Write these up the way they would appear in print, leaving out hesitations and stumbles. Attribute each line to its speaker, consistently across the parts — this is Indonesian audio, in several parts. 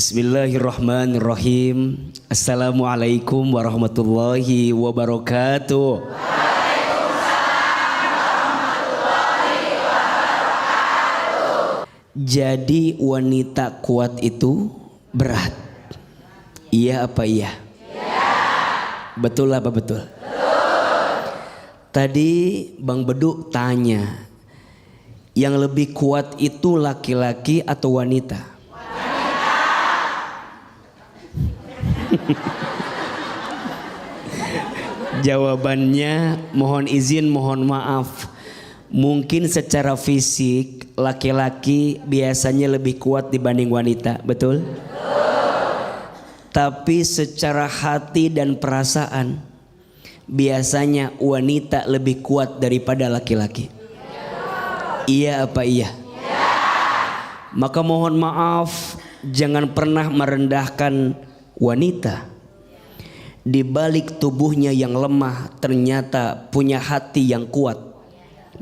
Speaker 1: Bismillahirrahmanirrahim. Assalamualaikum warahmatullahi wabarakatuh. Jadi wanita kuat itu berat. Iya apa iya? Betul apa betul? Tadi Bang Bedu tanya, yang lebih kuat itu laki-laki atau wanita? Jawabannya mohon izin, mohon maaf. Mungkin secara fisik laki-laki biasanya lebih kuat dibanding wanita, betul? Tapi secara hati dan perasaan biasanya wanita lebih kuat daripada laki-laki. Iya apa iya? Maka mohon maaf, jangan pernah merendahkan wanita. Di balik tubuhnya yang lemah ternyata punya hati yang kuat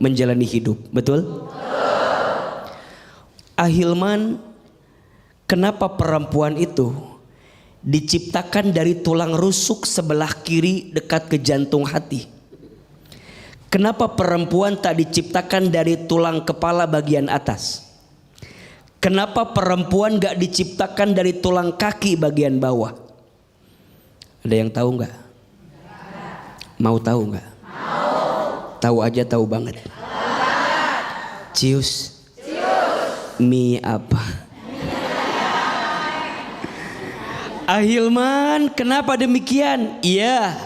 Speaker 1: menjalani hidup, betul? Ahilman, kenapa perempuan itu diciptakan dari tulang rusuk sebelah kiri dekat ke jantung hati? Kenapa perempuan tak diciptakan dari tulang kepala bagian atas? Kenapa perempuan gak diciptakan dari tulang kaki bagian bawah? Ada yang tahu nggak? Mau tahu nggak? Tahu aja, tahu banget. Cius. Mie apa? Ahilman, kenapa demikian? Iya,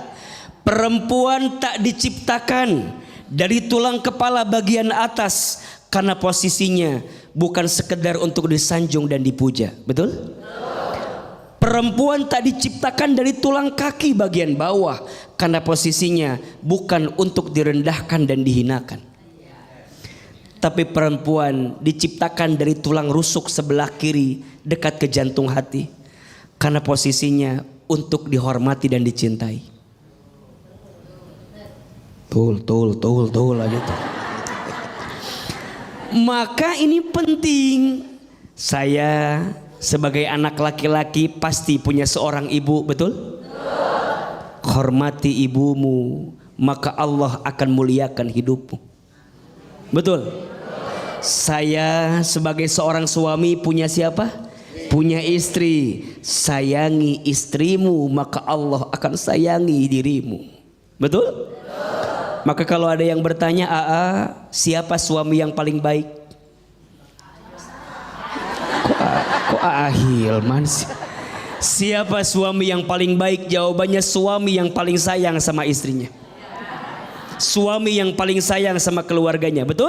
Speaker 1: perempuan tak diciptakan dari tulang kepala bagian atas karena posisinya bukan sekedar untuk disanjung dan dipuja, betul? Perempuan tak diciptakan dari tulang kaki bagian bawah karena posisinya bukan untuk direndahkan dan dihinakan. Tapi perempuan diciptakan dari tulang rusuk sebelah kiri dekat ke jantung hati karena posisinya untuk dihormati dan dicintai. Tul aja tuh. Maka ini penting. Saya sebagai anak laki-laki pasti punya seorang ibu, betul? Hormati ibumu, maka Allah akan muliakan hidupmu. Betul? Saya sebagai seorang suami punya siapa? Punya istri. Sayangi istrimu, maka Allah akan sayangi dirimu. Betul? Maka kalau ada yang bertanya, siapa suami yang paling baik? Kok Ahilman sih? Siapa suami yang paling baik? Jawabannya suami yang paling sayang sama istrinya. Suami yang paling sayang sama keluarganya, betul?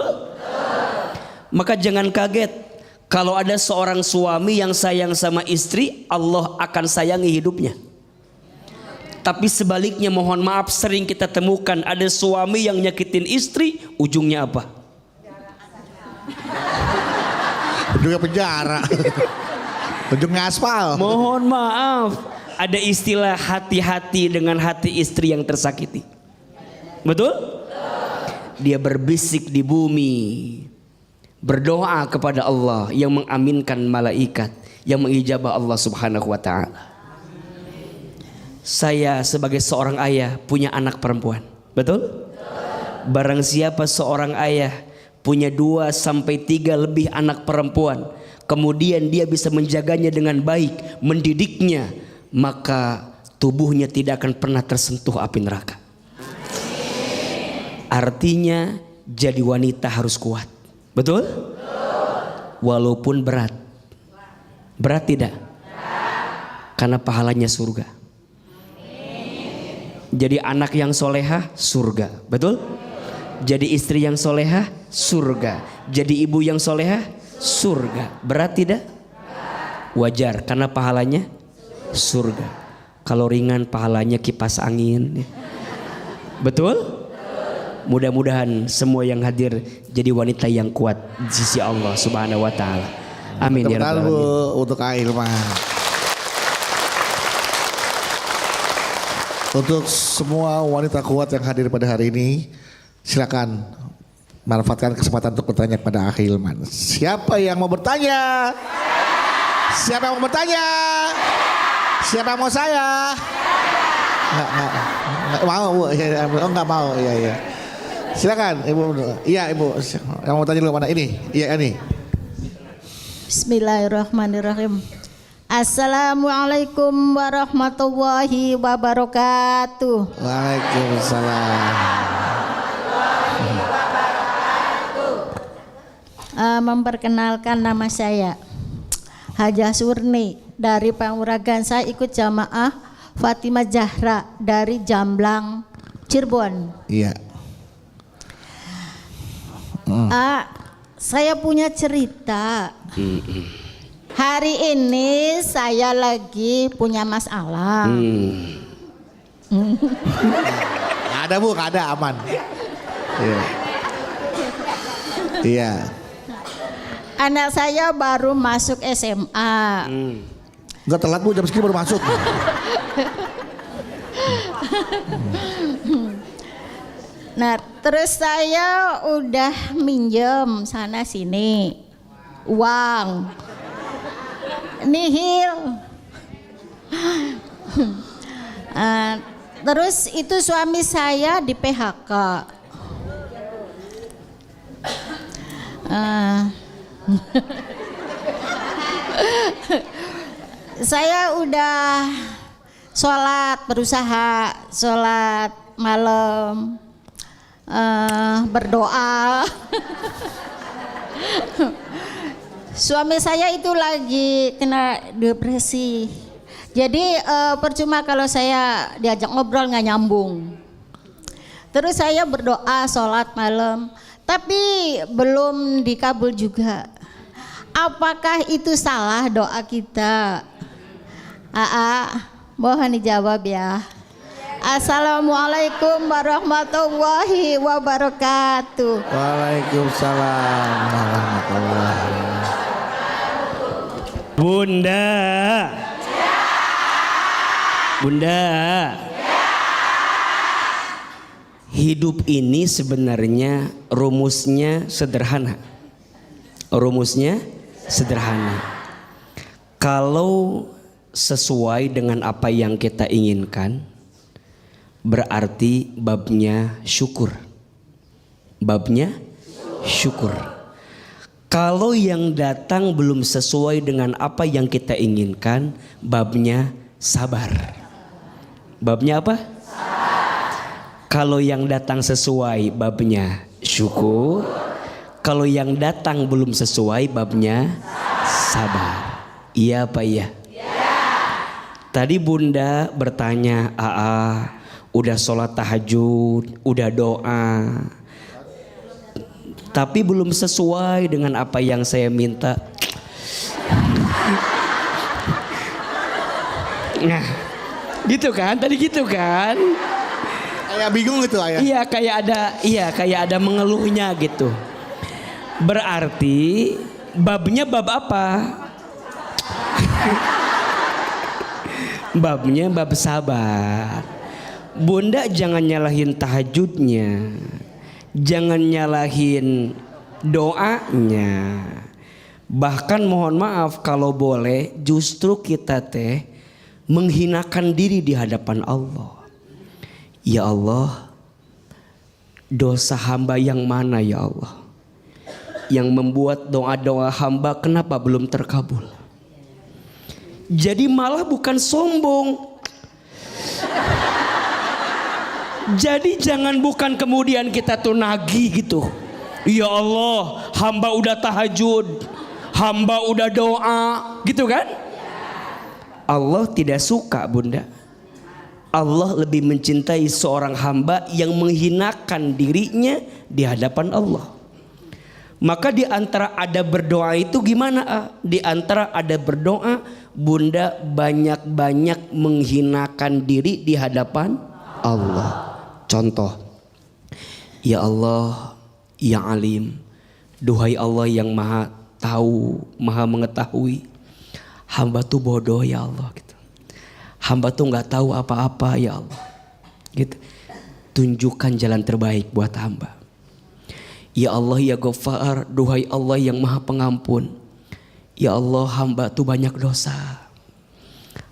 Speaker 1: Maka jangan kaget kalau ada seorang suami yang sayang sama istri, Allah akan sayangi hidupnya. Tapi sebaliknya mohon maaf, sering kita temukan ada suami yang nyakitin istri, ujungnya apa?
Speaker 2: Ujungnya penjara. Ujungnya aspal.
Speaker 1: Mohon maaf, ada istilah hati-hati dengan hati istri yang tersakiti. Betul? Dia berbisik di bumi, berdoa kepada Allah yang mengaminkan malaikat, yang mengijabah Allah Subhanahu wa ta'ala. Saya sebagai seorang ayah punya anak perempuan, betul? Barang siapa seorang ayah punya 2 sampai 3 lebih anak perempuan, kemudian dia bisa menjaganya dengan baik, mendidiknya, maka tubuhnya tidak akan pernah tersentuh api neraka. Artinya jadi wanita harus kuat, betul? Walaupun berat. Berat tidak? Karena pahalanya surga. Jadi anak yang solehah surga, betul? Jadi istri yang solehah surga. Jadi ibu yang solehah surga. Berat tidak? Wajar karena pahalanya surga. Kalau ringan pahalanya kipas angin. Betul? Mudah-mudahan semua yang hadir jadi wanita yang kuat di sisi Allah Subhanahu wa ta'ala. Amin ya rabbal alamin.
Speaker 2: Untuk Ahilman. Untuk semua wanita kuat yang hadir pada hari ini, silakan manfaatkan kesempatan untuk bertanya kepada Ahilman. Siapa yang mau bertanya? Siapa yang mau bertanya? Siapa yang mau saya? Nggak mau, Bu. Oh, nggak mau. Iya. Silakan, Ibu. Iya, Ibu. Yang mau tanya dulu mana? Ini. Iya, ini.
Speaker 3: Bismillahirrahmanirrahim. Assalamualaikum warahmatullahi wabarakatuh.
Speaker 2: Waalaikumsalam.
Speaker 3: Memperkenalkan, nama saya Hajah Surni dari Panguragan. Saya ikut jamaah Fatimah Zahra dari Jamblang, Cirebon.
Speaker 2: Iya.
Speaker 3: Saya punya cerita. Hari ini saya lagi punya masalah.
Speaker 2: Nggak ada, Bu, nggak ada, aman. Iya. Iya.
Speaker 3: Anak saya baru masuk SMA.
Speaker 2: Nggak telat, Bu, jam segini baru masuk.
Speaker 3: Nah, terus saya udah minjem sana sini uang, nihil. Terus itu suami saya di PHK. Saya udah berusaha sholat malam, berdoa. Suami saya itu lagi kena depresi. Jadi percuma kalau saya diajak ngobrol nggak nyambung. Terus saya berdoa sholat malam, tapi belum dikabul juga. Apakah itu salah doa kita? Mohon dijawab ya. Assalamualaikum warahmatullahi wabarakatuh.
Speaker 2: Waalaikumsalam warahmatullahi wabarakatuh.
Speaker 1: Bunda, hidup ini sebenarnya rumusnya sederhana. Kalau sesuai dengan apa yang kita inginkan, berarti babnya syukur. Kalau yang datang belum sesuai dengan apa yang kita inginkan, babnya sabar. Babnya apa? Kalau yang datang sesuai, babnya syukur. Kalau yang datang belum sesuai, babnya sabar. Iya apa iya? Tadi Bunda bertanya, udah sholat tahajud, udah doa, tapi belum sesuai dengan apa yang saya minta. Nah, gitu kan? Tadi gitu kan?
Speaker 2: Kayak bingung gitu, Ayah.
Speaker 1: Iya, kayak ada mengeluhnya gitu. Berarti babnya bab apa? Babnya bab sabar. Bunda jangan nyalahin tahajudnya, jangan nyalahin doanya. Bahkan mohon maaf kalau boleh, justru kita menghinakan diri di hadapan Allah. Ya Allah, dosa hamba yang mana ya Allah, yang membuat doa-doa hamba kenapa belum terkabul? Jadi malah bukan sombong. Jadi jangan bukan kemudian kita tuh nagih gitu. Ya Allah, hamba udah tahajud, hamba udah doa, gitu kan? Allah tidak suka, Bunda. Allah lebih mencintai seorang hamba yang menghinakan dirinya di hadapan Allah. Maka di antara ada berdoa itu gimana? Di antara ada berdoa, Bunda banyak-banyak menghinakan diri di hadapan Allah. Contoh, ya Allah, ya Alim, duhai Allah yang maha tahu, maha mengetahui, hamba tuh bodoh ya Allah gitu. Hamba tuh nggak tahu apa-apa ya Allah gitu. Tunjukkan jalan terbaik buat hamba. Ya Allah ya Ghaffar, duhai Allah yang maha pengampun, Ya Allah, hamba tuh banyak dosa.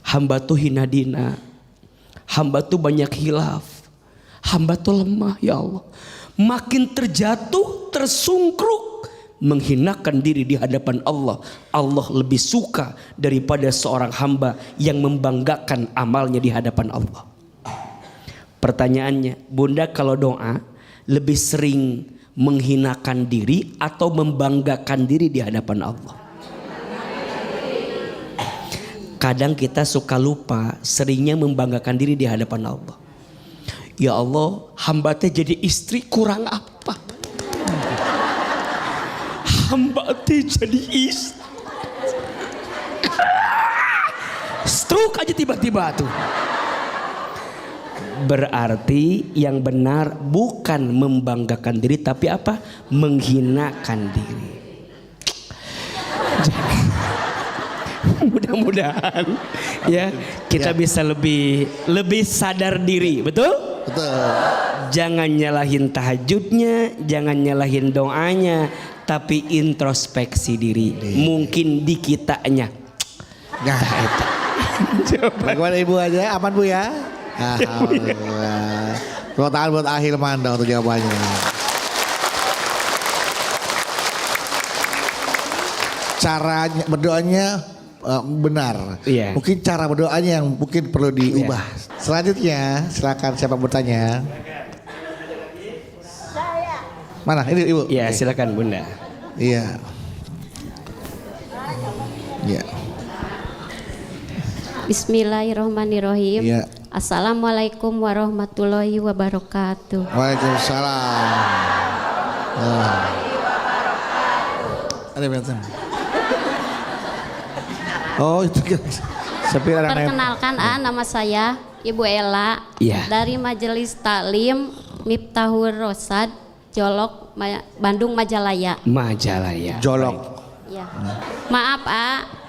Speaker 1: Hamba tuh hina dina. Hamba tuh banyak hilaf. Hamba tuh lemah ya Allah. Makin terjatuh, tersungkruk, menghinakan diri di hadapan Allah. Allah lebih suka daripada seorang hamba yang membanggakan amalnya di hadapan Allah. Pertanyaannya, Bunda kalau doa lebih sering menghinakan diri atau membanggakan diri di hadapan Allah? Kadang kita suka lupa, seringnya membanggakan diri di hadapan Allah. Ya Allah, hamba teh jadi istri kurang apa? Hamba teh jadi istri. Stroke aja tiba-tiba tuh. Berarti yang benar bukan membanggakan diri, tapi apa? Menghinakan diri. Mudah-mudahan ya kita bisa lebih sadar diri, betul?
Speaker 2: Betul.
Speaker 1: Jangan nyalahin tahajudnya, jangan nyalahin doanya, tapi introspeksi diri. Mungkin di kitanya.
Speaker 2: Nah, bagaimana Ibu aja? Aman Bu ya? Alhamdulillah. Tepuk tangan buat Ahilman dong untuk jawabannya. Caranya berdoanya benar.
Speaker 1: Iya.
Speaker 2: Mungkin cara berdoanya yang mungkin perlu diubah. Selanjutnya silakan siapa bertanya. Mana ini Ibu?
Speaker 1: Ya silakan Bunda.
Speaker 2: Iya. Iya.
Speaker 3: Bismillahirrahmanirrahim.
Speaker 2: Iya.
Speaker 3: Assalamualaikum warahmatullahi wabarakatuh.
Speaker 2: Waalaikumsalam. Ada betul. Oh itu kan.
Speaker 3: Perkenalkan nama saya Ibu Ella
Speaker 1: Iya.
Speaker 3: dari Majelis Taklim Miftahul Rosad Jolok Bandung Majalaya.
Speaker 1: Majalaya.
Speaker 2: Jolok.
Speaker 3: Ya. Maaf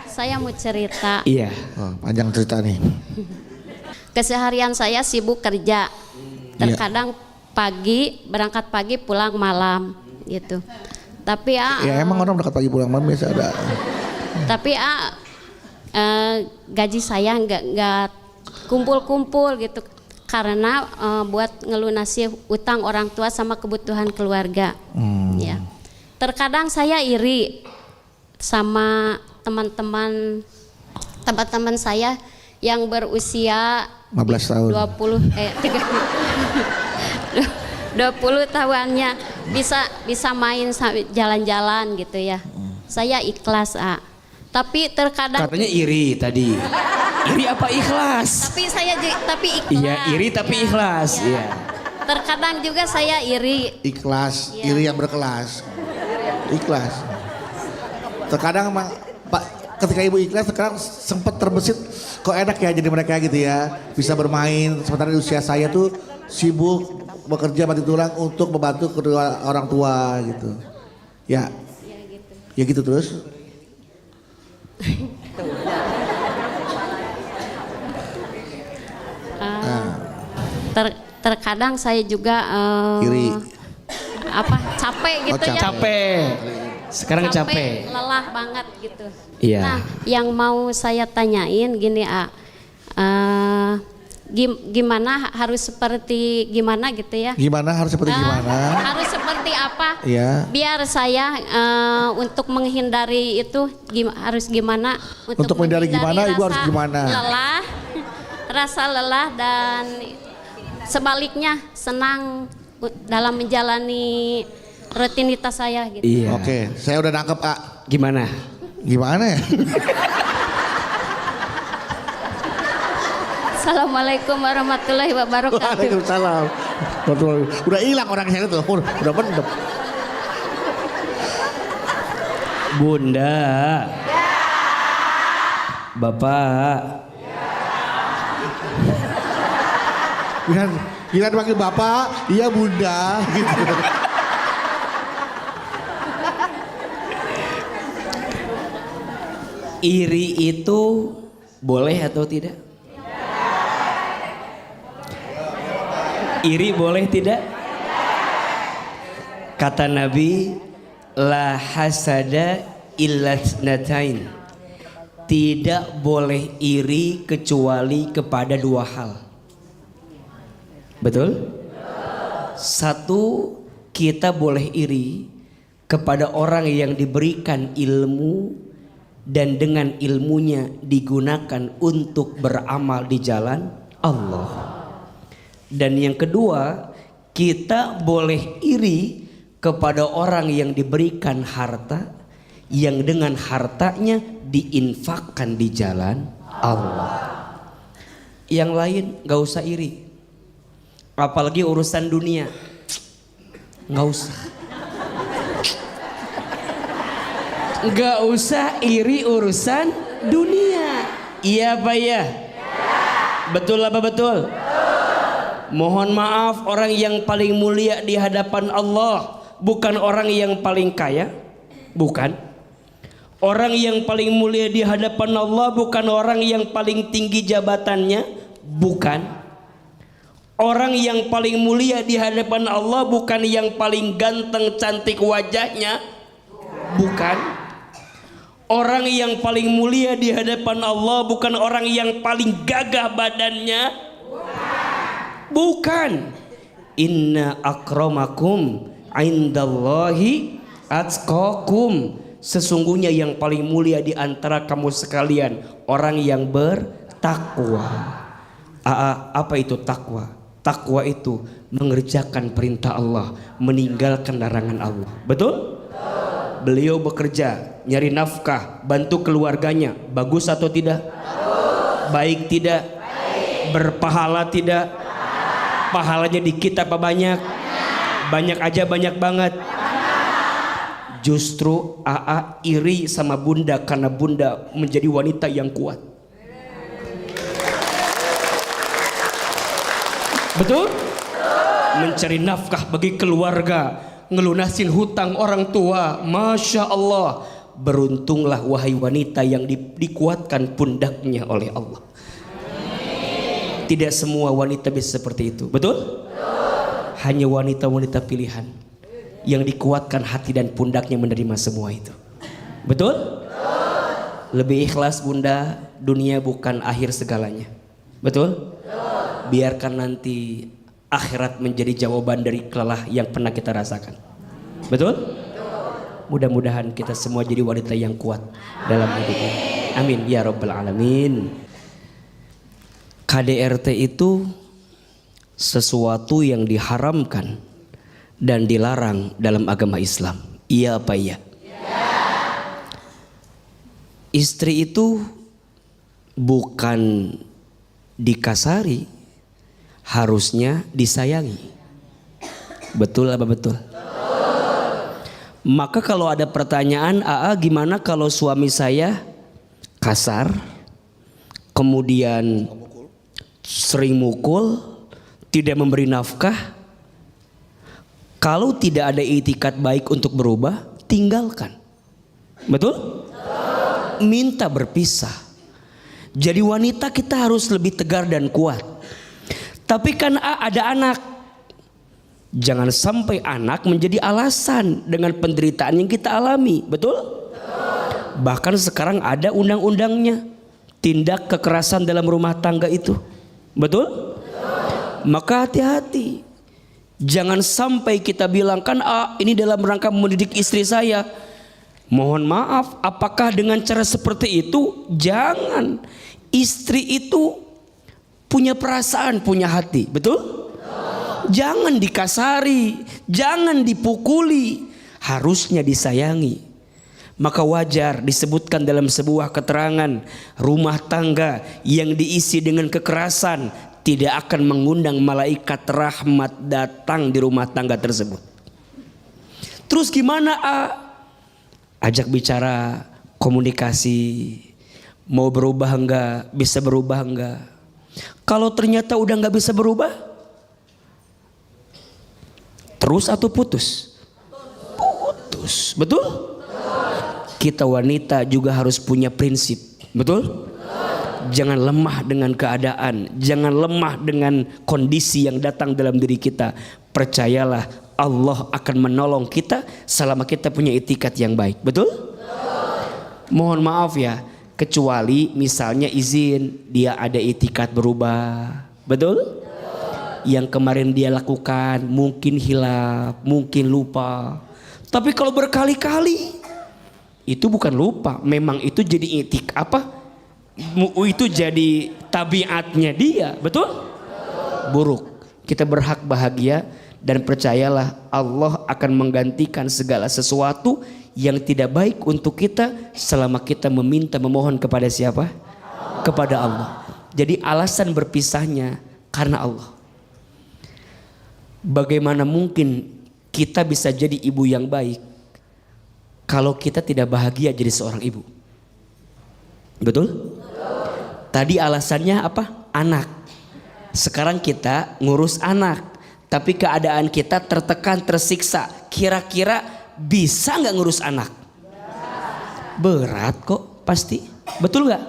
Speaker 3: saya mau cerita.
Speaker 1: Iya.
Speaker 2: Oh, panjang cerita nih.
Speaker 3: Keseharian saya sibuk kerja. Terkadang pagi berangkat pagi pulang malam gitu. Tapi
Speaker 2: Ya emang orang berangkat pagi pulang malam biasa ada.
Speaker 3: Tapi gaji saya nggak kumpul-kumpul gitu karena buat ngelunasi utang orang tua sama kebutuhan keluarga. Ya. Terkadang saya iri sama teman-teman saya yang berusia
Speaker 2: 15 tahun.
Speaker 3: 20 tahunnya bisa main jalan-jalan gitu ya. Saya ikhlas tapi terkadang
Speaker 1: Katanya iri tadi. Iri apa ikhlas?
Speaker 3: tapi ikhlas.
Speaker 1: Iya, iri tapi ikhlas. Iya.
Speaker 3: Terkadang juga saya iri.
Speaker 2: Ikhlas,
Speaker 3: Iya.
Speaker 2: iri yang berkelas. Ikhlas. Terkadang emang Pak ketika Ibu ikhlas sekarang sempat terbesit kok enak ya jadi mereka gitu ya. Bisa bermain sementara di usia saya tuh sibuk bekerja mati tulang untuk membantu kedua orang tua gitu. Ya. Ya gitu terus.
Speaker 3: Terkadang saya juga
Speaker 2: Iri.
Speaker 3: capek gitu ya.
Speaker 1: Capek. Sekarang capek.
Speaker 3: Lelah banget gitu.
Speaker 1: Iya.
Speaker 3: Nah, yang mau saya tanyain gini gimana harus seperti gimana gitu ya?
Speaker 2: Gimana harus seperti gimana?
Speaker 3: Harus seperti apa?
Speaker 2: Iya.
Speaker 3: Biar saya untuk menghindari itu harus gimana?
Speaker 2: Untuk menghindari gimana, Ibu harus gimana?
Speaker 3: Rasa lelah dan sebaliknya senang dalam menjalani rutinitas saya gitu.
Speaker 1: Iya.
Speaker 2: Oke, saya udah nangkep
Speaker 1: Gimana?
Speaker 2: Gimana ya?
Speaker 3: Assalamualaikum warahmatullahi wabarakatuh.
Speaker 2: Waalaikumsalam. Udah hilang orang saya tuh, udah mendem.
Speaker 1: Bunda. Bapak.
Speaker 2: Gila panggil bapak, iya bunda gitu.
Speaker 1: Iri itu boleh atau tidak? Iri boleh tidak? Kata Nabi, la hasada illatnatain. Tidak boleh iri kecuali kepada dua hal. Betul? Satu, kita boleh iri kepada orang yang diberikan ilmu dan dengan ilmunya digunakan untuk beramal di jalan Allah. Dan yang kedua, kita boleh iri kepada orang yang diberikan harta yang dengan hartanya diinfakkan di jalan Allah. Yang lain gak usah iri, apalagi urusan dunia, gak usah. Gak usah iri urusan dunia. Iya apa ya? Betul apa betul? Mohon maaf, orang yang paling mulia di hadapan Allah bukan orang yang paling kaya, bukan. Orang yang paling mulia di hadapan Allah bukan orang yang paling tinggi jabatannya, bukan. Orang yang paling mulia di hadapan Allah bukan yang paling ganteng cantik wajahnya, bukan. Orang yang paling mulia di hadapan Allah bukan orang yang paling gagah badannya, bukan. Inna akramakum indallahi atqakum. Sesungguhnya yang paling mulia di antara kamu sekalian orang yang bertakwa. Apa itu takwa? Takwa itu mengerjakan perintah Allah, meninggalkan larangan Allah. Betul? Beliau bekerja, nyari nafkah, bantu keluarganya. Bagus atau tidak? Baik tidak? Berpahala tidak? Pahalanya dikit apa banyak? Banyak aja, banyak banget. Justru AA iri sama bunda karena bunda menjadi wanita yang kuat. Betul? Mencari nafkah bagi keluarga, ngelunasin hutang orang tua. Masya Allah, beruntunglah wahai wanita yang dikuatkan pundaknya oleh Allah. Tidak semua wanita bisa seperti itu. Betul? Hanya wanita-wanita pilihan yang dikuatkan hati dan pundaknya menerima semua itu. Betul? Lebih ikhlas bunda, dunia bukan akhir segalanya. Betul? Biarkan nanti akhirat menjadi jawaban dari kelelah yang pernah kita rasakan. Betul? Mudah-mudahan kita semua jadi wanita yang kuat dalam hidup ini. Amin ya rabbal alamin. KDRT itu sesuatu yang diharamkan dan dilarang dalam agama Islam. Iya apa iya? Istri itu bukan dikasari, harusnya disayangi. Betul apa betul? Maka kalau ada pertanyaan, gimana kalau suami saya kasar, kemudian sering mukul, tidak memberi nafkah? Kalau tidak ada itikat baik untuk berubah, tinggalkan. Betul? Minta berpisah. Jadi wanita kita harus lebih tegar dan kuat. Tapi kan ada anak. Jangan sampai anak menjadi alasan dengan penderitaan yang kita alami. Betul? Bahkan sekarang ada undang-undangnya. Tindak kekerasan dalam rumah tangga itu. Betul? Maka hati-hati. Jangan sampai kita bilang kan ini dalam rangka mendidik istri saya. Mohon maaf, apakah dengan cara seperti itu? Jangan. Istri itu punya perasaan, punya hati. Betul? Jangan dikasari, jangan dipukuli, harusnya disayangi. Maka wajar disebutkan dalam sebuah keterangan, rumah tangga yang diisi dengan kekerasan tidak akan mengundang malaikat rahmat datang di rumah tangga tersebut. Terus gimana Ajak bicara, komunikasi, mau berubah enggak, bisa berubah enggak. Kalau ternyata udah enggak bisa berubah, terus atau putus? Putus, betul? Kita wanita juga harus punya prinsip, betul? Jangan lemah dengan keadaan, jangan lemah dengan kondisi yang datang dalam diri kita. Percayalah, Allah akan menolong kita selama kita punya itikat yang baik, betul? Mohon maaf ya, kecuali misalnya izin dia ada itikat berubah. Betul? Yang kemarin dia lakukan mungkin hilaf, mungkin lupa. Tapi kalau berkali-kali itu bukan lupa, memang itu jadi itu jadi tabiatnya dia, betul? Buruk. Kita berhak bahagia dan percayalah Allah akan menggantikan segala sesuatu yang tidak baik untuk kita selama kita meminta memohon kepada siapa? Kepada Allah. Jadi alasan berpisahnya karena Allah. Bagaimana mungkin kita bisa jadi ibu yang baik kalau kita tidak bahagia jadi seorang ibu? Betul? Tadi alasannya apa? Anak. Sekarang kita ngurus anak, tapi keadaan kita tertekan, tersiksa. Kira-kira bisa nggak ngurus anak? Berat kok, pasti. Betul nggak?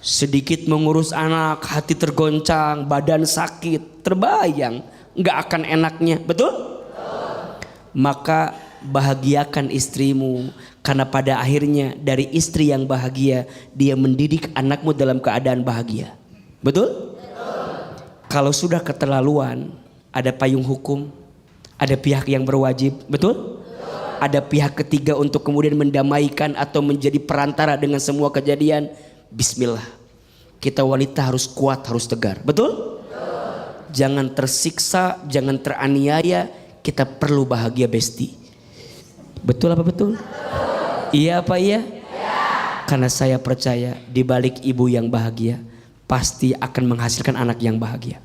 Speaker 1: Sedikit mengurus anak, hati tergoncang, badan sakit, terbayang nggak akan enaknya, betul? Maka bahagiakan istrimu, karena pada akhirnya dari istri yang bahagia dia mendidik anakmu dalam keadaan bahagia, betul? Kalau sudah keterlaluan, ada payung hukum, ada pihak yang berwajib, betul? Ada pihak ketiga untuk kemudian mendamaikan atau menjadi perantara dengan semua kejadian. Bismillah, kita wanita harus kuat, harus tegar, betul? Jangan tersiksa, jangan teraniaya. Kita perlu bahagia, besti. Betul apa betul? Iya apa iya? Karena saya percaya di balik ibu yang bahagia pasti akan menghasilkan anak yang bahagia.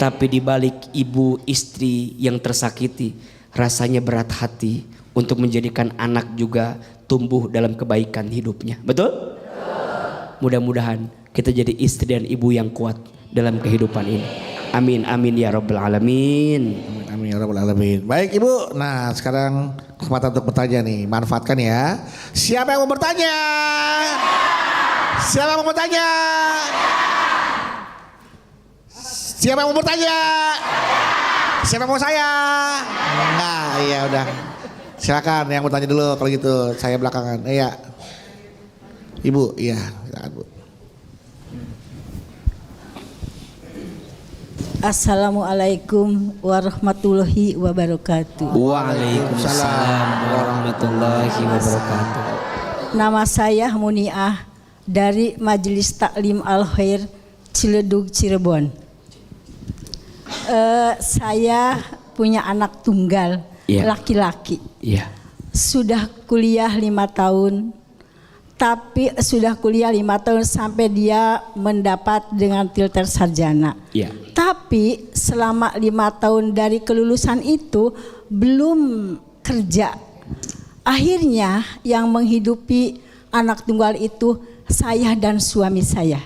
Speaker 1: Tapi di balik ibu istri yang tersakiti, rasanya berat hati untuk menjadikan anak juga tumbuh dalam kebaikan hidupnya. Betul? Mudah-mudahan kita jadi istri dan ibu yang kuat dalam kehidupan ini. Amin amin ya rabbal alamin.
Speaker 2: Amin ya rabbal alamin. Baik Ibu, nah sekarang kesempatan untuk bertanya nih, manfaatkan ya. Siapa yang mau bertanya? Siapa yang mau bertanya? Siapa yang mau bertanya? Siapa yang mau saya? Nah iya udah. Silakan yang bertanya dulu kalau gitu, saya belakangan. Iya. Ibu, iya, silakan Bu.
Speaker 4: Assalamualaikum warahmatullahi wabarakatuh.
Speaker 1: Waalaikumsalam warahmatullahi wabarakatuh.
Speaker 4: Nama saya Muniah dari Majelis Taklim Al Khair Ciledug Cirebon. Saya punya anak tunggal, laki-laki.
Speaker 1: Iya.
Speaker 4: Sudah kuliah 5 tahun. Tapi sudah kuliah 5 tahun sampai dia mendapat dengan tilter sarjana.
Speaker 1: Iya.
Speaker 4: Tapi selama 5 tahun dari kelulusan itu belum kerja. Akhirnya yang menghidupi anak tunggal itu saya dan suami saya.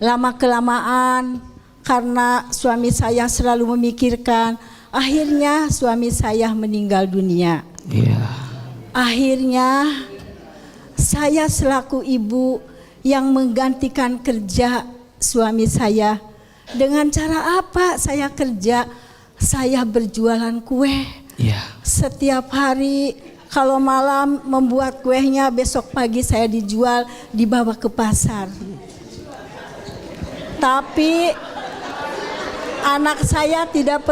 Speaker 4: Lama kelamaan karena suami saya selalu memikirkan, akhirnya suami saya meninggal dunia.
Speaker 1: Iya.
Speaker 4: Akhirnya saya selaku ibu yang menggantikan kerja suami saya. Dengan cara apa saya kerja? Saya berjualan kue.
Speaker 1: Iya.
Speaker 4: Setiap hari kalau malam membuat kuenya, besok pagi saya dijual, dibawa ke pasar. Tapi anak saya tidak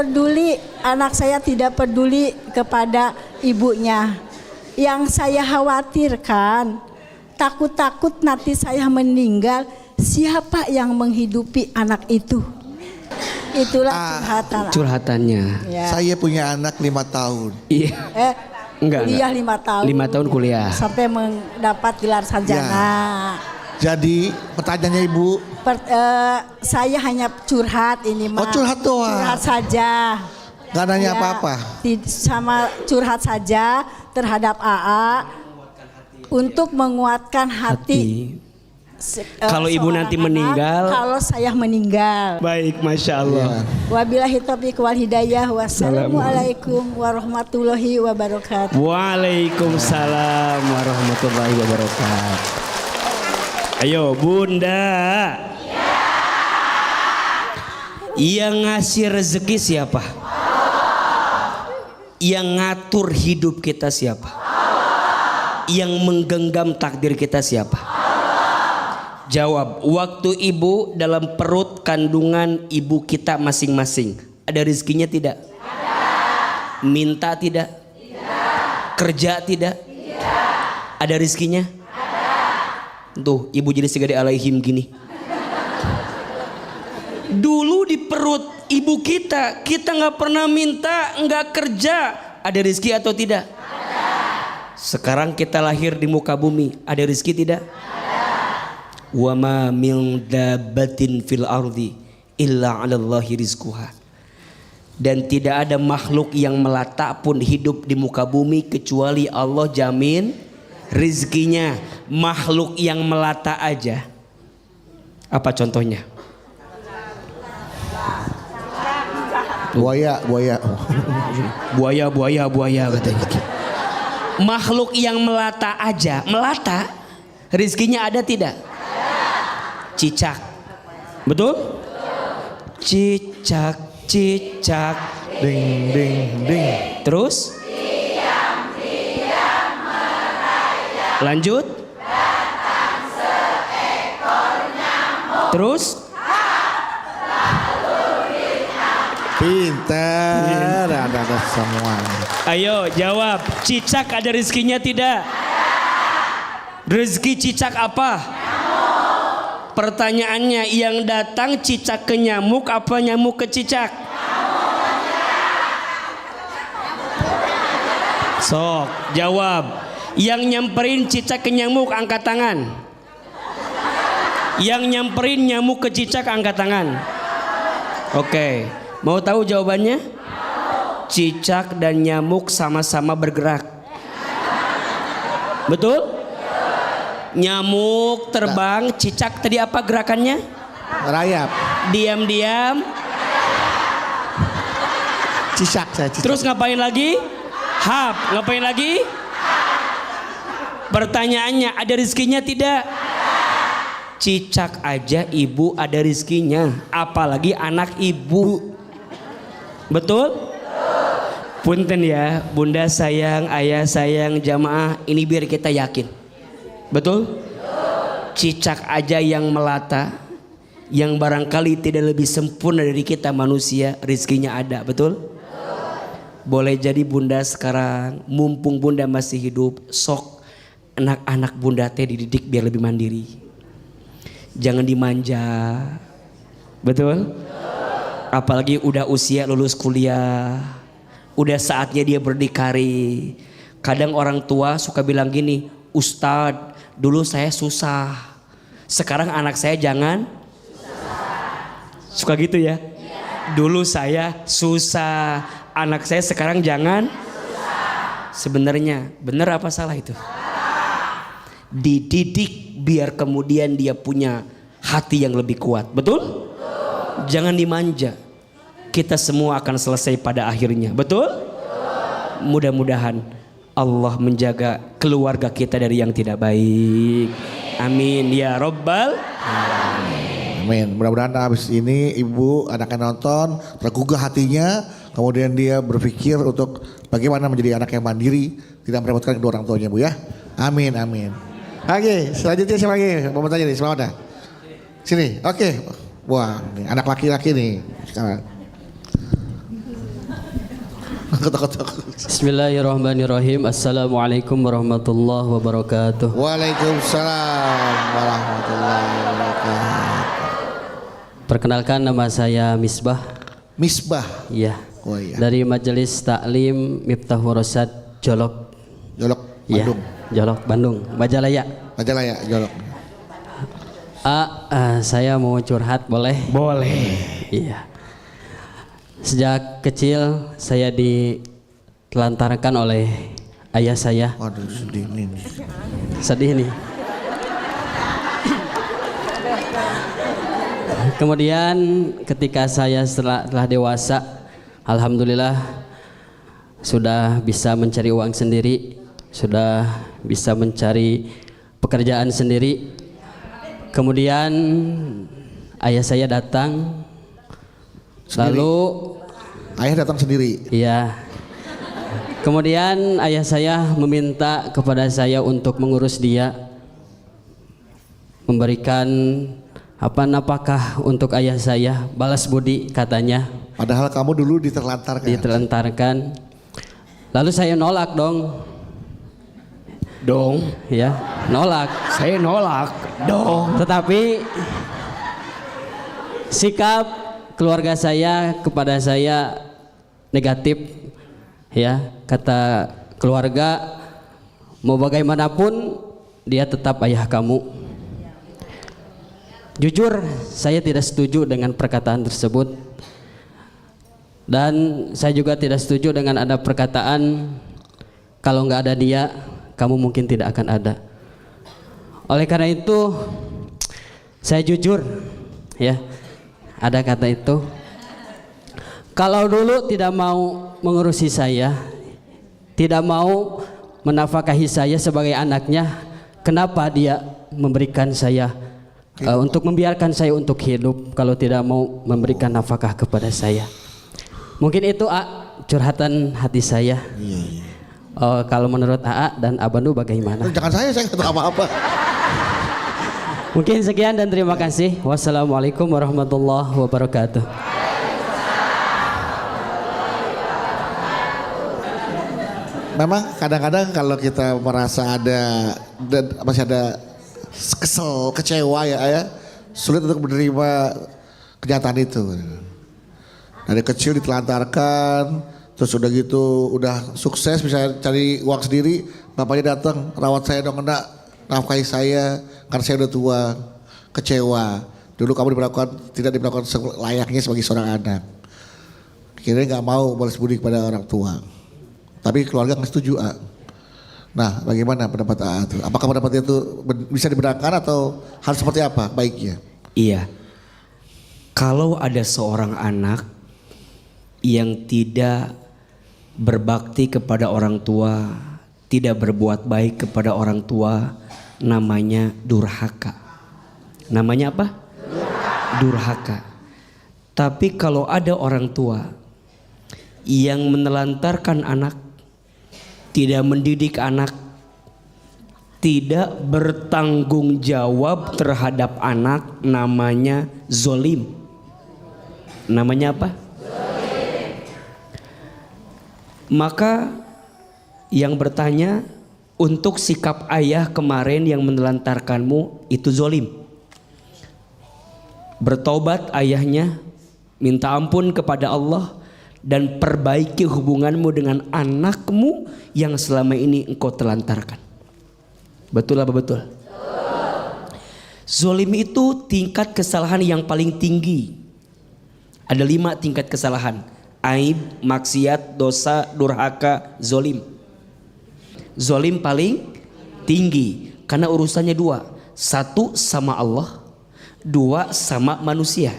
Speaker 4: peduli kepada ibunya. Yang saya khawatirkan, takut-takut nanti saya meninggal, siapa yang menghidupi anak itu? Itulah
Speaker 1: Curhatannya.
Speaker 4: Ya.
Speaker 2: Saya punya anak 5 tahun.
Speaker 1: Iya. Enggak.
Speaker 4: Kuliah 5 tahun.
Speaker 1: 5 tahun kuliah.
Speaker 4: Sampai mendapat gelar sarjana.
Speaker 2: Jadi pertanyaannya Ibu.
Speaker 4: Saya hanya curhat ini mah.
Speaker 2: Oh curhat doang.
Speaker 4: Curhat saja.
Speaker 2: Gak nanya
Speaker 4: Ya,
Speaker 2: apa-apa.
Speaker 4: Sama curhat saja terhadap AA untuk menguatkan hati.
Speaker 1: Kalau ibu nanti meninggal.
Speaker 4: Kalau saya meninggal.
Speaker 1: Baik, masya Allah.
Speaker 4: Wabillahi taufiq wal hidayah. Wassalamualaikum warahmatullahi wabarakatuh.
Speaker 1: Waalaikumsalam warahmatullahi wabarakatuh. Ayo Bunda. Yang ngasih rezeki siapa? Yang ngatur hidup kita siapa? Yang menggenggam takdir kita siapa? Jawab. Waktu ibu dalam perut kandungan ibu kita masing-masing, ada rezekinya tidak? Ada. Minta tidak? Tidak. Kerja tidak? Tidak. Ada rezekinya? Ada. Tuh ibu jadi segede alaihim gini. Dulu di perut ibu kita nggak pernah minta, nggak kerja, ada rezeki atau tidak? Ada. Sekarang kita lahir di muka bumi, ada rezeki tidak? Ada. Wa ma min dabbatin fil ardi illa 'alallahi rizquha. Dan tidak ada makhluk yang melata pun hidup di muka bumi kecuali Allah jamin rizkinya. Makhluk yang melata aja. Apa contohnya?
Speaker 2: Buaya
Speaker 1: katanya. Makhluk yang melata aja, melata, rizkinya ada tidak? Ada. Cicak, betul? Cicak, cicak,
Speaker 2: ding ding ding.
Speaker 1: Terus? Lanjut. Datang seekor nyamuk. Terus?
Speaker 2: Pintar, ada semua.
Speaker 1: Ayo jawab, cicak ada rezekinya tidak? Rezeki cicak apa? Nyamuk. Pertanyaannya, yang datang cicak ke nyamuk apa nyamuk ke cicak? Sok, jawab. Yang nyamperin cicak ke nyamuk angkat tangan. Yang nyamperin nyamuk ke cicak angkat tangan. Oke. Mau tahu jawabannya? Cicak dan nyamuk sama-sama bergerak. Betul? Nyamuk terbang, cicak tadi apa gerakannya?
Speaker 2: Rayap.
Speaker 1: Diam-diam.
Speaker 2: Cicak.
Speaker 1: Terus ngapain lagi? Hap. Ngapain lagi? Pertanyaannya, ada rezekinya tidak? Cicak aja ibu ada rezekinya, apalagi anak ibu. Betul? Punten ya, bunda sayang, ayah sayang, jamaah, ini biar kita yakin. Betul? Cicak aja yang melata, yang barangkali tidak lebih sempurna dari kita manusia, rezekinya ada, betul? Boleh jadi bunda sekarang, mumpung bunda masih hidup, sok anak-anak bunda teh dididik biar lebih mandiri. Jangan dimanja. Betul? Apalagi udah usia lulus kuliah, udah saatnya dia berdikari. Kadang orang tua suka bilang gini, Ustadz dulu saya susah, sekarang anak saya jangan susah. Suka gitu ya? Dulu saya susah, anak saya sekarang jangan susah. Sebenarnya benar apa salah itu? Dididik biar kemudian dia punya hati yang lebih kuat. Betul? Jangan dimanja. Kita semua akan selesai pada akhirnya. Betul? Mudah-mudahan Allah menjaga keluarga kita dari yang tidak baik. Amin ya Rabbal.
Speaker 2: Amin. Mudah-mudahan habis ini ibu anaknya nonton, tergugah hatinya, kemudian dia berpikir untuk bagaimana menjadi anak yang mandiri, tidak merepotkan kedua orang tuanya, Bu ya. Amin, amin. Oke, selanjutnya siapa lagi? Mau bertanya nih, selamat dah. Sini, oke. Wah, nih, anak laki-laki nih sekarang.
Speaker 5: Bismillahirrahmanirrahim. Assalamualaikum warahmatullahi wabarakatuh.
Speaker 2: Waalaikumsalam warahmatullahi wabarakatuh.
Speaker 5: Perkenalkan, nama saya Misbah.
Speaker 2: Misbah.
Speaker 5: Iya.
Speaker 2: Oh iya.
Speaker 5: Dari Majelis Taklim Miftahul Rosyad Jolok.
Speaker 2: Jolok,
Speaker 5: Iya.
Speaker 2: Bandung.
Speaker 5: Jolok, Bandung. Majalaya.
Speaker 2: Majalaya, Jolok.
Speaker 5: Saya mau curhat, boleh?
Speaker 1: Boleh.
Speaker 5: Iya. Sejak kecil saya ditelantarkan oleh ayah saya.
Speaker 2: Waduh, sedih nih.
Speaker 5: Sedih nih. Kemudian ketika saya telah dewasa, alhamdulillah sudah bisa mencari uang sendiri, sudah bisa mencari pekerjaan sendiri. Kemudian ayah saya datang
Speaker 2: Sendiri.
Speaker 5: lalu
Speaker 2: Ayah datang sendiri.
Speaker 5: iya. Kemudian ayah saya meminta kepada saya untuk mengurus dia, memberikan nafkah untuk ayah saya, balas budi katanya.
Speaker 2: Padahal kamu dulu diterlantarkan.
Speaker 5: Ditelantarkan. Lalu saya nolak dong. Ya, nolak.
Speaker 1: Saya nolak dong.
Speaker 5: Tetapi sikap keluarga saya kepada saya negatif. Ya, kata keluarga, mau bagaimanapun dia tetap ayah kamu. Jujur, saya tidak setuju dengan perkataan tersebut. Dan saya juga tidak setuju dengan ada perkataan kalau nggak ada dia, kamu mungkin tidak akan ada. Oleh karena itu, saya jujur, ya, ada kata itu. Kalau dulu tidak mau mengurusi saya, tidak mau menafkahi saya sebagai anaknya, kenapa dia memberikan saya untuk membiarkan saya untuk hidup kalau tidak mau memberikan nafkah kepada saya? Mungkin itu curhatan hati saya. Kalau menurut AA dan Abandu bagaimana?
Speaker 2: Jangan saya nggak tahu apa-apa.
Speaker 5: Mungkin sekian dan terima kasih. Wassalamualaikum warahmatullahi wabarakatuh.
Speaker 2: Memang kadang-kadang kalau kita merasa masih ada kesel, kecewa ya, sulit untuk menerima kenyataan itu. Dari kecil ditelantarkan, terus udah gitu, udah sukses bisa cari uang sendiri, bapaknya datang rawat saya dong, enggak nafkahi saya karena saya udah tua, kecewa. Dulu kamu tidak diperlakukan layaknya sebagai seorang anak. Kira-kira nggak mau balas budi kepada orang tua. Tapi keluarga nggak setuju. Nah, bagaimana pendapat AA itu? Apakah pendapat itu bisa dibenarkan atau harus seperti apa baiknya?
Speaker 1: Iya. Kalau ada seorang anak yang tidak berbakti kepada orang tua, tidak berbuat baik kepada orang tua, namanya durhaka. Namanya apa? Durhaka. Tapi kalau ada orang tua yang menelantarkan anak, tidak mendidik anak, tidak bertanggung jawab terhadap anak, namanya zolim. Namanya apa? Zolim. Maka yang bertanya, untuk sikap ayah kemarin yang menelantarkanmu itu zolim. Bertobat ayahnya, minta ampun kepada Allah, dan perbaiki hubunganmu dengan anakmu yang selama ini engkau telantarkan. Betul apa betul? Zolim itu tingkat kesalahan yang paling tinggi. Ada 5 tingkat kesalahan: aib, maksiat, dosa, durhaka, zolim. Zolim paling tinggi karena urusannya 2. 1 sama Allah, 2 sama manusia.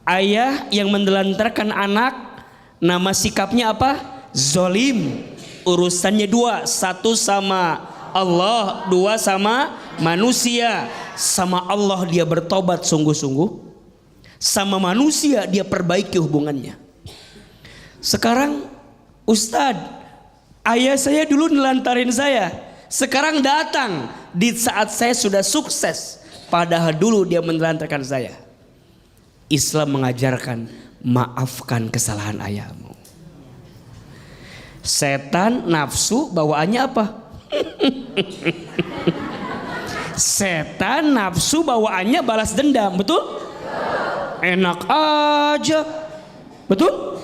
Speaker 1: Ayah yang menelantarkan anak, nama sikapnya apa? Zolim. Urusannya 2, 1 sama Allah, 2 sama manusia. Sama Allah dia bertobat sungguh-sungguh, sama manusia dia perbaiki hubungannya. Sekarang Ustadz, ayah saya dulu nelantarin saya, sekarang datang di saat saya sudah sukses, padahal dulu dia menelantarkan saya. Islam mengajarkan, maafkan kesalahan ayahmu. Setan nafsu bawaannya apa? Setan nafsu bawaannya balas dendam, betul? Enak aja, betul?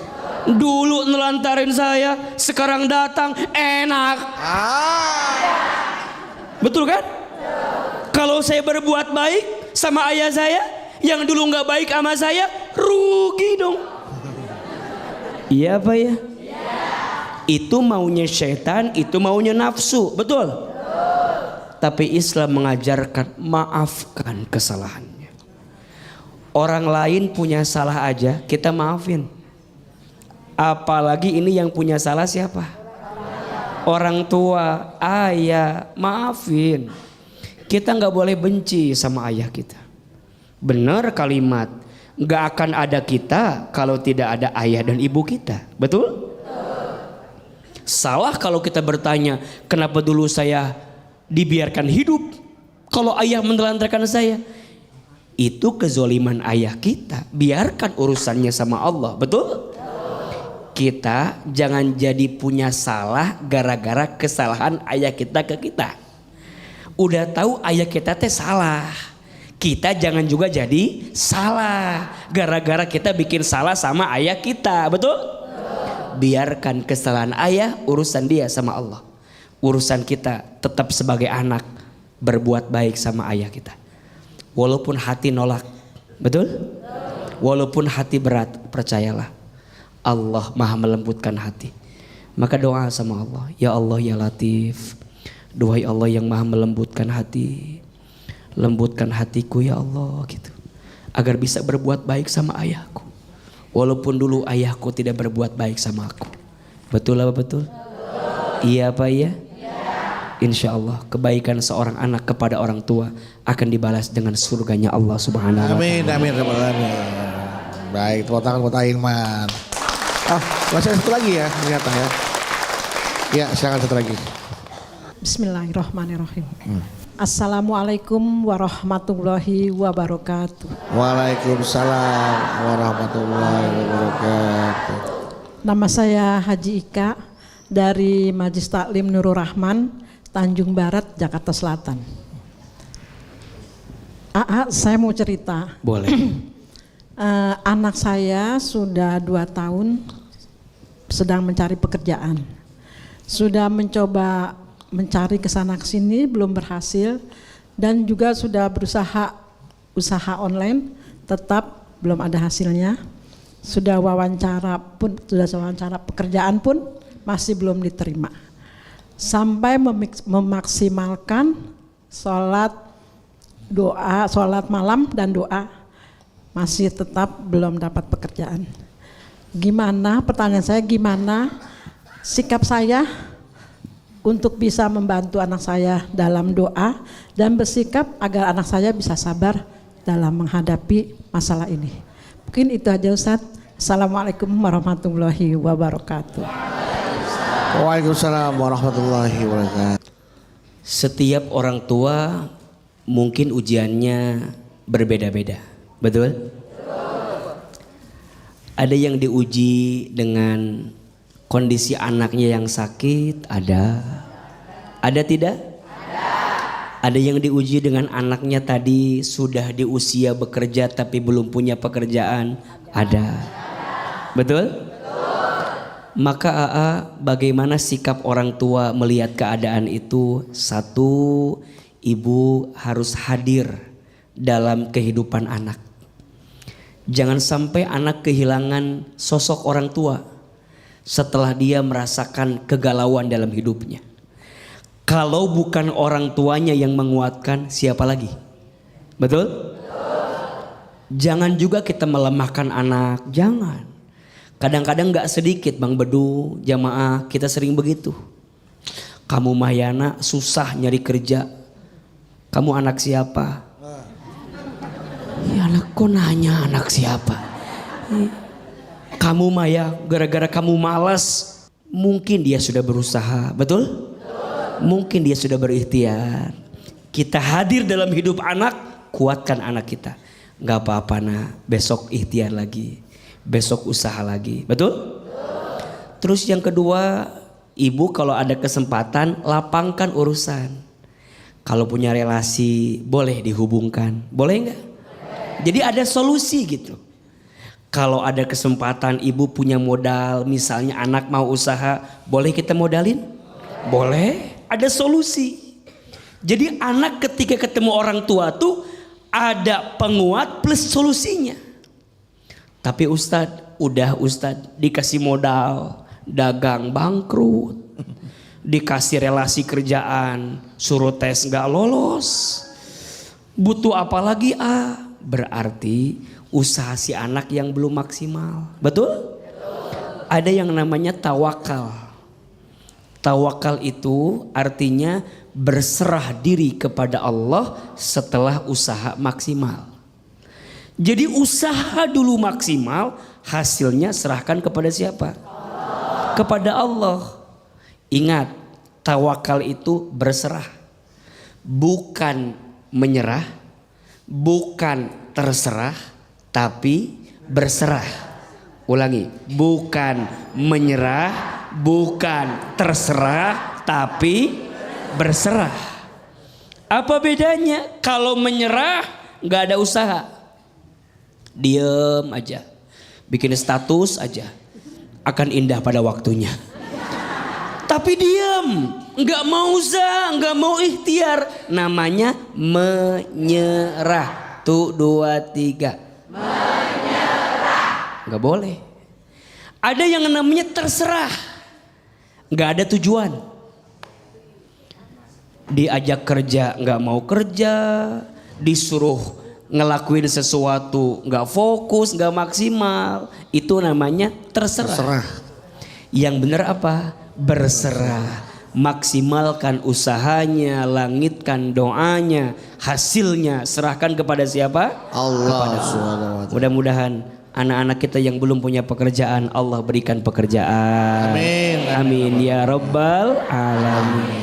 Speaker 1: Dulu nelantarin saya, sekarang datang enak. Betul kan? Kalau saya berbuat baik sama ayah saya, yang dulu nggak baik sama saya, rugi dong. Iya apa ya? Itu maunya syaitan, itu maunya nafsu, betul? Tapi Islam mengajarkan maafkan kesalahannya. Orang lain punya salah aja kita maafin. Apalagi ini yang punya salah siapa? Orang tua, ayah, maafin. Kita nggak boleh benci sama ayah kita. Benar kalimat, nggak akan ada kita kalau tidak ada ayah dan ibu kita, betul? Salah kalau kita bertanya, kenapa dulu saya dibiarkan hidup kalau ayah menelantarkan saya? Itu kezoliman ayah kita. Biarkan urusannya sama Allah. Betul? Kita jangan jadi punya salah gara-gara kesalahan ayah kita ke kita. Udah tahu ayah kita teh salah, kita jangan juga jadi salah gara-gara kita bikin salah sama ayah kita. Betul? Biarkan kesalahan ayah, urusan dia sama Allah. Urusan kita tetap sebagai anak berbuat baik sama ayah kita. Walaupun hati nolak. Betul? Walaupun hati berat, percayalah Allah maha melembutkan hati. Maka doa sama Allah, ya Allah ya Latif, duhai Allah yang maha melembutkan hati, lembutkan hatiku ya Allah gitu, agar bisa berbuat baik sama ayahku. Walaupun dulu ayahku tidak berbuat baik sama aku. Betul apa betul? Iya apa iya? Insya Allah kebaikan seorang anak kepada orang tua akan dibalas dengan surganya Allah Subhanahu wa ta'ala.
Speaker 2: Amin, amin, amin. Baik, tepuk tangan buat Aiman. Masih satu lagi ya ternyata ya. Ya, silakan satu lagi.
Speaker 6: Bismillahirrahmanirrahim. Assalamualaikum warahmatullahi wabarakatuh.
Speaker 2: Waalaikumsalam warahmatullahi wabarakatuh.
Speaker 6: Nama saya Haji Ika dari Majlis Taklim Nurul Rahman, Tanjung Barat, Jakarta Selatan. Saya mau cerita.
Speaker 1: Boleh.
Speaker 6: Anak saya sudah 2 tahun sedang mencari pekerjaan. Sudah mencoba mencari kesana kesini belum berhasil, dan juga sudah berusaha usaha online tetap belum ada hasilnya. Sudah wawancara pekerjaan pun masih belum diterima. Sampai memaksimalkan sholat malam dan doa, masih tetap belum dapat pekerjaan. Gimana, pertanyaan saya, gimana sikap saya untuk bisa membantu anak saya dalam doa dan bersikap agar anak saya bisa sabar dalam menghadapi masalah ini. Mungkin itu aja Ustaz. Assalamualaikum warahmatullahi wabarakatuh.
Speaker 2: Waalaikumsalam warahmatullahi wabarakatuh.
Speaker 1: Setiap orang tua mungkin ujiannya berbeda-beda. Betul? Ada yang diuji dengan kondisi anaknya yang sakit, ada. Ada tidak? Ada yang diuji dengan anaknya tadi sudah di usia bekerja tapi belum punya pekerjaan, ada. Betul? Maka bagaimana sikap orang tua melihat keadaan itu? Satu, ibu harus hadir dalam kehidupan anak. Jangan sampai anak kehilangan sosok orang tua setelah dia merasakan kegalauan dalam hidupnya. Kalau bukan orang tuanya yang menguatkan, siapa lagi? Betul? Jangan juga kita melemahkan anak, jangan. Kadang-kadang gak sedikit Bang Bedu, jamaah kita sering begitu. Kamu Mahyana susah nyari kerja. Kamu anak siapa? Ya anakku nanya anak siapa? Kamu Maya, gara-gara kamu malas, mungkin dia sudah berusaha, betul? Mungkin dia sudah berikhtiar. Kita hadir dalam hidup anak, kuatkan anak kita. Gak apa-apa nah, besok ikhtiar lagi, besok usaha lagi, betul? Terus yang kedua, ibu kalau ada kesempatan lapangkan urusan. Kalau punya relasi boleh dihubungkan, boleh nggak? Jadi ada solusi gitu. Kalau ada kesempatan ibu punya modal, misalnya anak mau usaha, boleh kita modalin? Boleh, ada solusi. Jadi anak ketika ketemu orang tua tuh ada penguat plus solusinya. Tapi Ustadz dikasih modal, dagang bangkrut, dikasih relasi kerjaan, suruh tes gak lolos, butuh apa lagi berarti usaha si anak yang belum maksimal. Betul? Ada yang namanya tawakal. Tawakal itu artinya berserah diri kepada Allah setelah usaha maksimal. Jadi usaha dulu maksimal, hasilnya serahkan kepada siapa? Kepada Allah. Ingat, tawakal itu berserah, bukan menyerah, bukan terserah, tapi berserah. Ulangi, bukan menyerah, bukan terserah, tapi berserah. Apa bedanya? Kalau menyerah nggak ada usaha, diem aja, bikin status aja, akan indah pada waktunya. Tapi diam, nggak mau usaha, nggak mau ikhtiar, namanya menyerah. Tuh 2, 3. Menyerah. Nggak boleh. Ada yang namanya terserah, nggak ada tujuan. Diajak kerja nggak mau kerja, disuruh ngelakuin sesuatu nggak fokus, nggak maksimal. Itu namanya terserah.
Speaker 2: Terserah.
Speaker 1: Yang benar apa? Berserah. Maksimalkan usahanya, langitkan doanya, hasilnya serahkan kepada siapa?
Speaker 2: Allah Subhanahu wa ta'ala.
Speaker 1: Mudah-mudahan anak-anak kita yang belum punya pekerjaan, Allah berikan pekerjaan.
Speaker 2: Amin.
Speaker 1: Amin ya rabbal alamin.